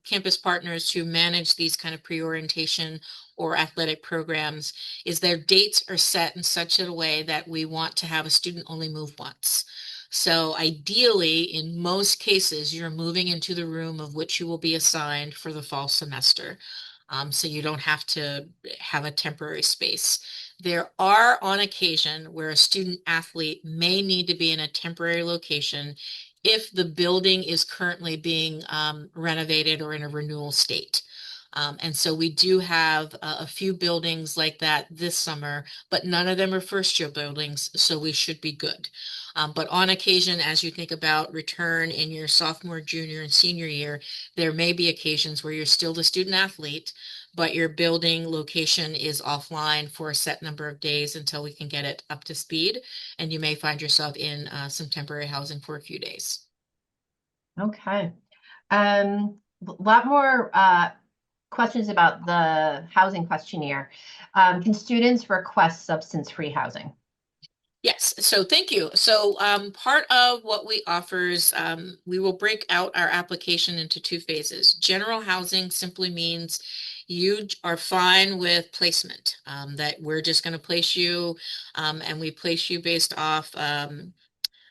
campus partners who manage these kind of pre-orientation or athletic programs, is their dates are set in such a way that we want to have a student only move once. So ideally, in most cases, you're moving into the room of which you will be assigned for the fall semester. So you don't have to have a temporary space. There are on occasion where a student athlete may need to be in a temporary location if the building is currently being renovated or in a renewal state. And so we do have a few buildings like that this summer, but none of them are first year buildings, so we should be good. But on occasion, as you think about return in your sophomore, junior, and senior year, there may be occasions where you're still the student athlete, but your building location is offline for a set number of days until we can get it up to speed. And you may find yourself in some temporary housing for a few days. Okay. A lot more questions about the housing questionnaire. Can students request substance-free housing? Yes, so thank you. So part of what we offer is we will break out our application into two phases. General housing simply means you are fine with placement, that we're just going to place you, and we place you based off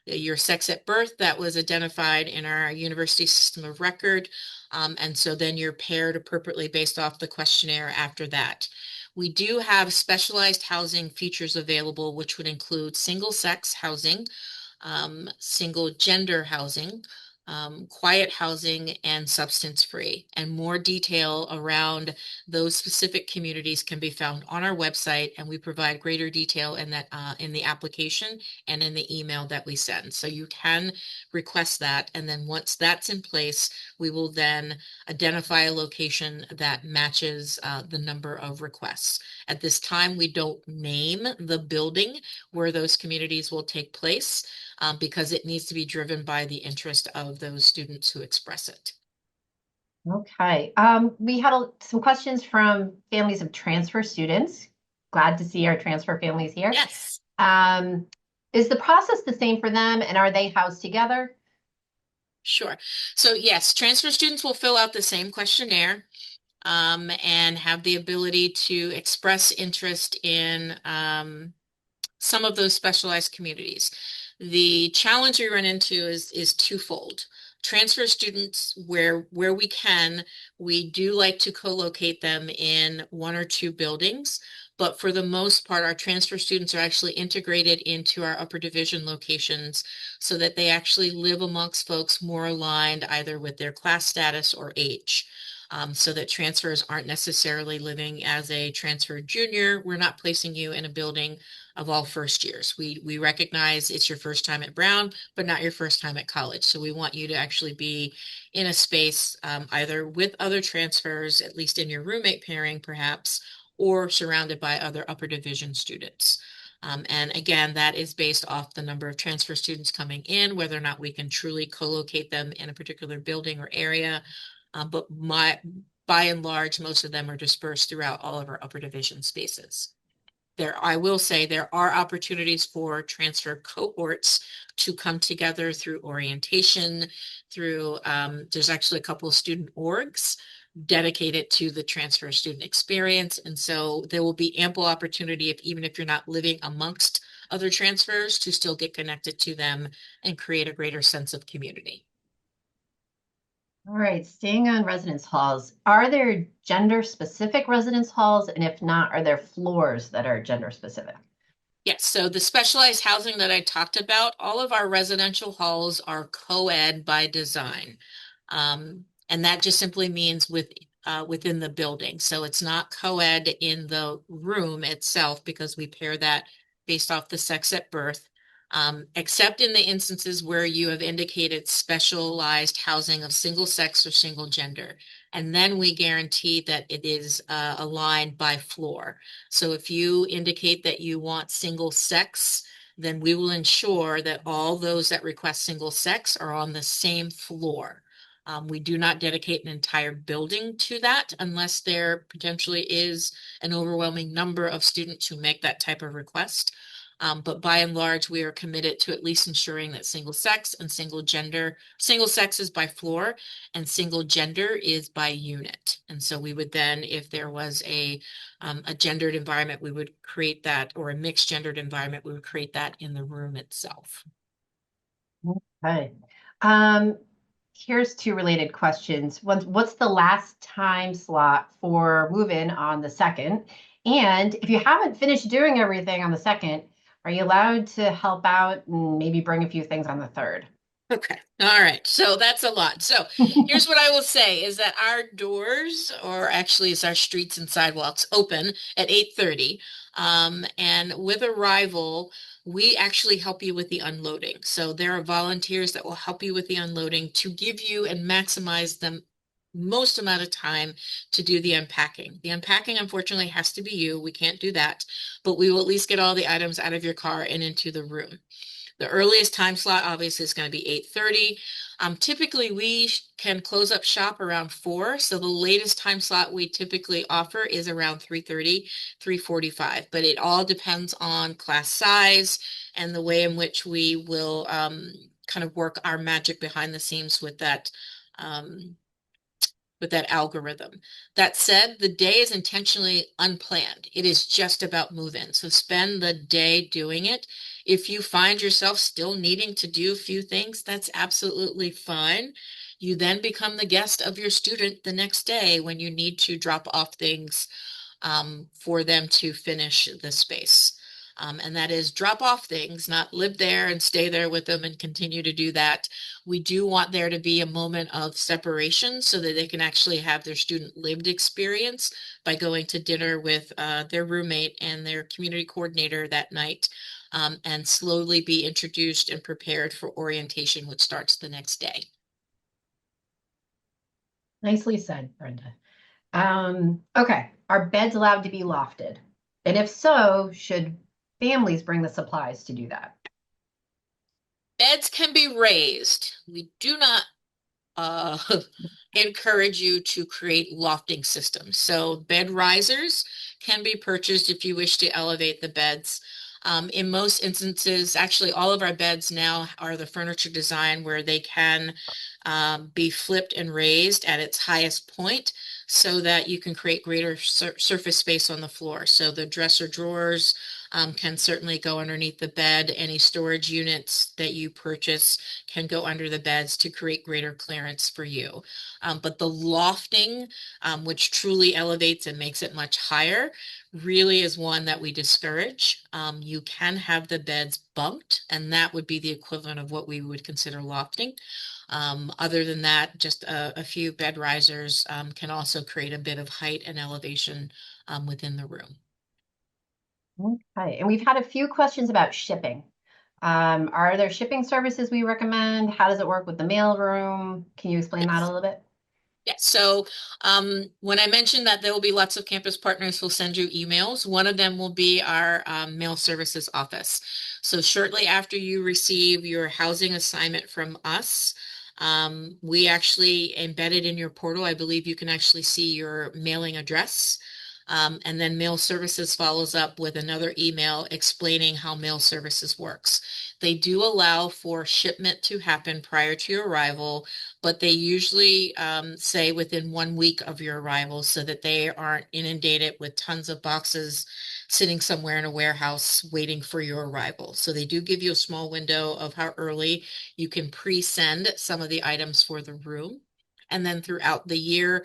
your sex at birth that was identified in our university system of record. And so then you're paired appropriately based off the questionnaire after that. We do have specialized housing features available, which would include single sex housing, single gender housing, quiet housing, and substance free. And more detail around those specific communities can be found on our website, and we provide greater detail in that in the application and in the email that we send. So you can request that, and then once that's in place, we will then identify a location that matches the number of requests. At this time, we don't name the building where those communities will take place, because it needs to be driven by the interest of those students who express it. Okay. We had some questions from families of transfer students. Glad to see our transfer families here. Yes. Is the process the same for them and are they housed together? Sure. So yes, transfer students will fill out the same questionnaire, and have the ability to express interest in some of those specialized communities. The challenge we run into is twofold. Transfer students, where we can, we do like to co-locate them in one or two buildings, But for the most part, our transfer students are actually integrated into our upper division locations so that they actually live amongst folks more aligned either with their class status or age. So that transfers aren't necessarily living as a transferred junior. We're not placing you in a building of all first years. We recognize it's your first time at Brown, but not your first time at college. So we want you to actually be in a space either with other transfers, at least in your roommate pairing perhaps, or surrounded by other upper division students. And again, that is based off the number of transfer students coming in, whether or not we can truly co-locate them in a particular building or area. But by and large, most of them are dispersed throughout all of our upper division spaces. I will say there are opportunities for transfer cohorts to come together through orientation, there's actually a couple of student orgs dedicated to the transfer student experience. And so there will be ample opportunity even if you're not living amongst other transfers to still get connected to them and create a greater sense of community. All right, staying on residence halls, are there gender specific residence halls? And if not, are there floors that are gender specific? Yes, so the specialized housing that I talked about, all of our residential halls are co-ed by design. And that just simply means within the building. So it's not co-ed in the room itself because we pair that based off the sex at birth. Except in the instances where you have indicated specialized housing of single sex or single gender. And then we guarantee that it is aligned by floor. So if you indicate that you want single sex, then we will ensure that all those that request single sex are on the same floor. We do not dedicate an entire building to that unless there potentially is an overwhelming number of students who make that type of request. But by and large, we are committed to at least ensuring that single sex and single sex is by floor and single gender is by unit. And so we would then, if there was a gendered environment, we would create that, or a mixed gendered environment, we would create that in the room itself. Okay. Here's two related questions. What's the last time slot for move-in on the 2nd? And if you haven't finished doing everything on the 2nd, are you allowed to help out and maybe bring a few things on the 3rd? Okay. All right. So that's a lot. So here's what I will say is that our doors, or actually it's our streets and sidewalks, open at 8:30. And with arrival, we actually help you with the unloading. So there are volunteers that will help you with the unloading to give you and maximize the most amount of time to do the unpacking. The unpacking, unfortunately, has to be you. We can't do that, but we will at least get all the items out of your car and into the room. The earliest time slot obviously is going to be 8:30. Typically, we can close up shop around 4. So the latest time slot we typically offer is around 3:30, 3:45. But it all depends on class size and the way in which we will kind of work our magic behind the scenes with that algorithm. That said, the day is intentionally unplanned. It is just about move-in. So spend the day doing it. If you find yourself still needing to do a few things, that's absolutely fine. You then become the guest of your student the next day when you need to drop off things for them to finish the space. And that is drop off things, not live there and stay there with them and continue to do that. We do want there to be a moment of separation so that they can actually have their student lived experience by going to dinner with their roommate and their community coordinator that night, and slowly be introduced and prepared for orientation, which starts the next day. Nicely said, Brenda. Okay, are beds allowed to be lofted? And if so, should families bring the supplies to do that? Beds can be raised. We do not encourage you to create lofting systems. So bed risers can be purchased if you wish to elevate the beds. In most instances, actually all of our beds now are the furniture design where they can be flipped and raised at its highest point so that you can create greater surface space on the floor. So the dresser drawers can certainly go underneath the bed. Any storage units that you purchase can go under the beds to create greater clearance for you. But the lofting, which truly elevates and makes it much higher, really is one that we discourage. You can have the beds bumped, and that would be the equivalent of what we would consider lofting. Other than that, just a few bed risers can also create a bit of height and elevation within the room. Okay, and we've had a few questions about shipping. Are there shipping services we recommend? How does it work with the mail room? Can you explain that a Yes. little bit? Yeah, so when I mentioned that there will be lots of campus partners who'll send you emails, one of them will be our mail services office. So shortly after you receive your housing assignment from us, we actually embedded in your portal, I believe you can actually see your mailing address. And then mail services follows up with another email explaining how mail services works. They do allow for shipment to happen prior to your arrival, but they usually say within 1 week of your arrival so that they aren't inundated with tons of boxes sitting somewhere in a warehouse waiting for your arrival. So they do give you a small window of how early you can pre-send some of the items for the room. And then throughout the year,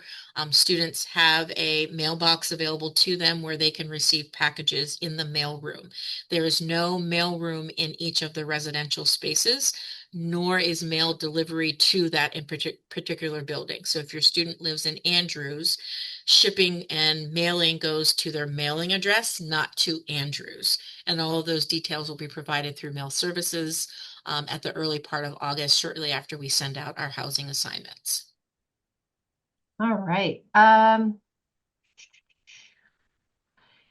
students have a mailbox available to them where they can receive packages in the mail room. There is no mail room in each of the residential spaces, nor is mail delivery to that in particular building. So if your student lives in Andrews, shipping and mailing goes to their mailing address, not to Andrews. And all of those details will be provided through mail services at the early part of August, shortly after we send out our housing assignments. All right.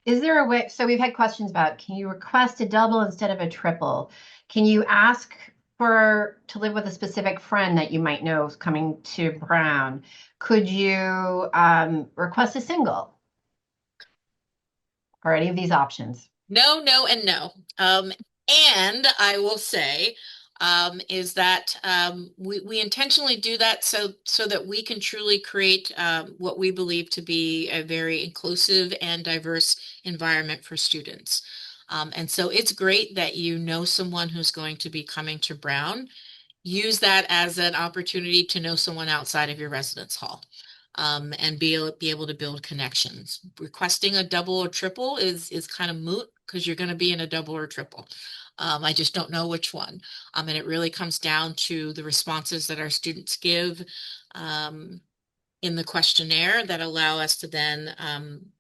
Is there a way? So we've had questions about, can you request a double instead of a triple? Can you ask for to live with a specific friend that you might know is coming to Brown? Could you request a single or any of these options? No, no, and no. And I will say, is that we intentionally do that so that we can truly create what we believe to be a very inclusive and diverse environment for students. And so it's great that you know someone who's going to be coming to Brown. Use that as an opportunity to know someone outside of your residence hall. And be able to build connections. Requesting a double or triple is kind of moot because you're going to be in a double or triple. I just don't know which one. And it really comes down to the responses that our students give in the questionnaire that allow us to then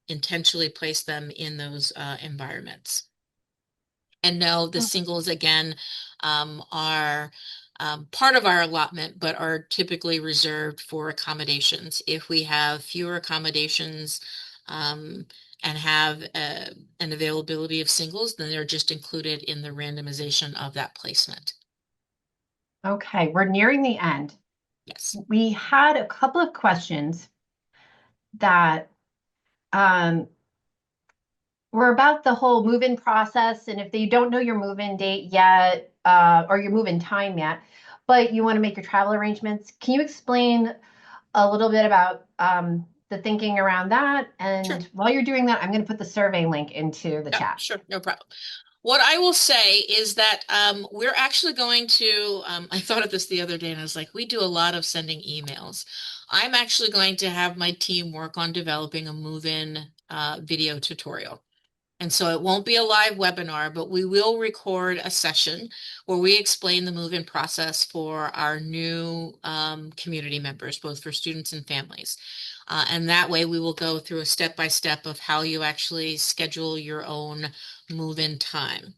intentionally place them in those environments. And no, the singles again are part of our allotment, but are typically reserved for accommodations. If we have fewer accommodations and have an availability of singles, then they're just included in the randomization of that placement. Okay, we're nearing the end. Yes. We had a couple of questions that um, were about the whole move-in process, and if they don't know your move-in date yet, or your move-in time yet, but you want to make your travel arrangements, can you explain a little bit about the thinking around that? Sure. And while you're doing that, I'm going to put the survey link into the Yeah, chat. sure. No problem. What I will say is that we're actually going to, I thought of this the other day and I was like, we do a lot of sending emails. I'm actually going to have my team work on developing a move-in video tutorial. And so it won't be a live webinar, but we will record a session where we explain the move-in process for our new community members, both for students and families. And that way we will go through a step-by-step of how you actually schedule your own move-in time.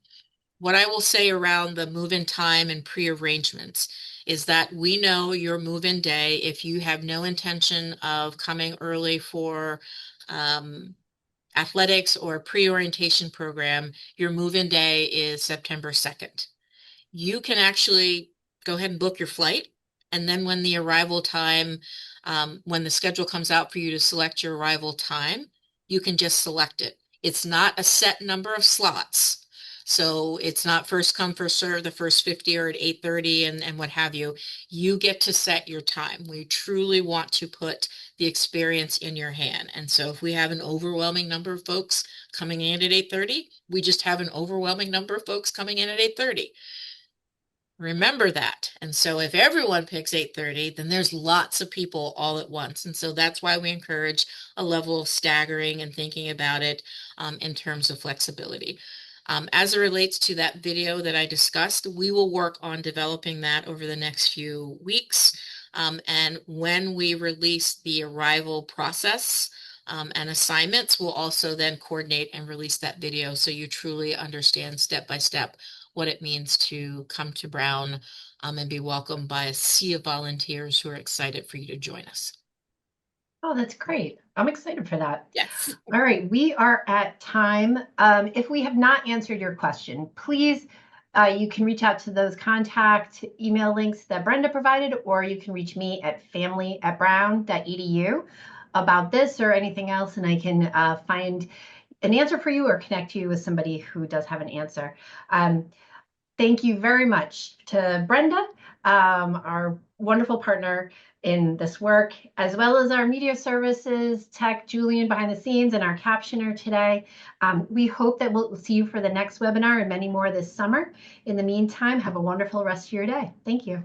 What I will say around the move-in time and pre-arrangements is that we know your move-in day. If you have no intention of coming early for athletics or pre-orientation program, your move-in day is September 2nd. You can actually go ahead and book your flight. And then when the arrival time, when the schedule comes out for you to select your arrival time, you can just select it. It's not a set number of slots. So it's not first come, first serve, the first 50 or at 8:30 and what have you. You get to set your time. We truly want to put the experience in your hand. And so if we have an overwhelming number of folks coming in at 8:30, we just have an overwhelming number of folks coming in at 8:30. Remember that. And so if everyone picks 8:30, then there's lots of people all at once. And so that's why we encourage a level of staggering and thinking about it in terms of flexibility. As it relates to that video that I discussed, we will work on developing that over the next few weeks. And when we release the arrival process and assignments, we'll also then coordinate and release that video so you truly understand step by step what it means to come to Brown and be welcomed by a sea of volunteers who are excited for you to join us. Oh, that's great. I'm excited for that. Yes. All right, we are at time. If we have not answered your question, please, you can reach out to those contact email links that Brenda provided, or you can reach me at family@brown.edu about this or anything else, and I can find an answer for you or connect you with somebody who does have an answer. Thank you very much to Brenda, our wonderful partner in this work, as well as our media services tech, Julian behind the scenes, and our captioner today. We hope that we'll see you for the next webinar and many more this summer. In the meantime, have a wonderful rest of your day. Thank you.